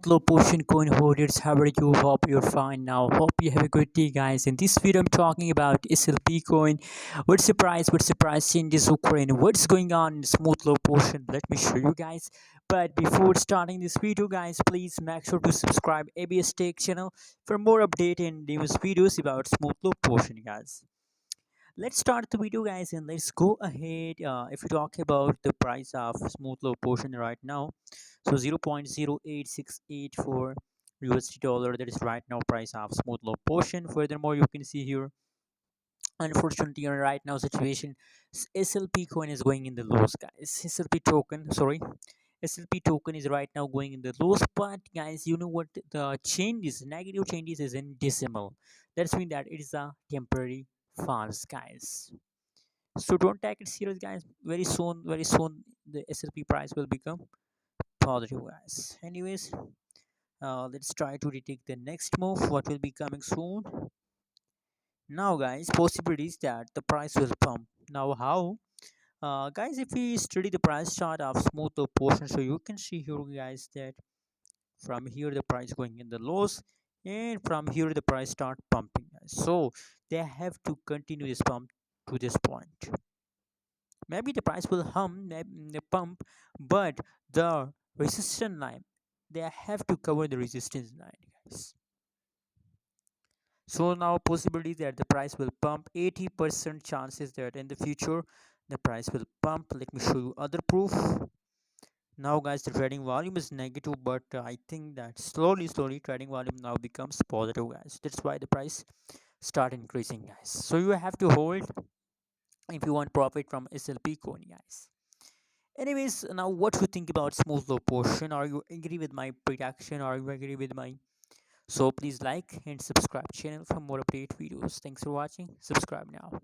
Low potion coin holders, how are you? Hope you're fine now. Hope you have a good day, guys. In this video I'm talking about SLP coin. What's the price? What's the price in this Ukraine? What's going on in smooth low potion? Let me show you guys. But before starting this video, guys, please make sure to subscribe ABS Tech channel for more update and news videos about smooth low potion, guys. Let's start the video, guys, and let's go ahead. If we talk about the price of smooth low potion right now, so 0.08684 USD dollar, that is right now price of smooth low potion. Furthermore, you can see here, unfortunately, in right now situation, SLP coin is going in the lows, guys. SLP token, sorry, SLP token is right now going in the lows. But guys, you know what, the changes, negative changes is in decimal. That's mean that it is a temporary false, guys. So don't take it serious, guys. Very soon the SLP price will become positive, guys. Anyways, let's try to detect the next move what will be coming soon. Now, guys, possibilities that the price will pump. Now, how? Guys, if we study the price chart of smooth portion, so you can see here, guys, that from here the price going in the lows, and from here the price start pumping, guys. So they have to continue this pump to this point. Maybe the price will the pump, but the resistance line, they have to cover the resistance line, guys. So now possibility that the price will pump, 80% chances that in the future the price will pump. Let me show you other proof. Now, guys, the trading volume is negative, but I think that slowly trading volume now becomes positive, guys. That's why the price start increasing, guys. So you have to hold if you want profit from SLP coin, guys. Anyways, now what you think about smooth low portion? Are you agree with my prediction? Are you agree with my? So please like and subscribe channel for more update videos. Thanks for watching. Subscribe now.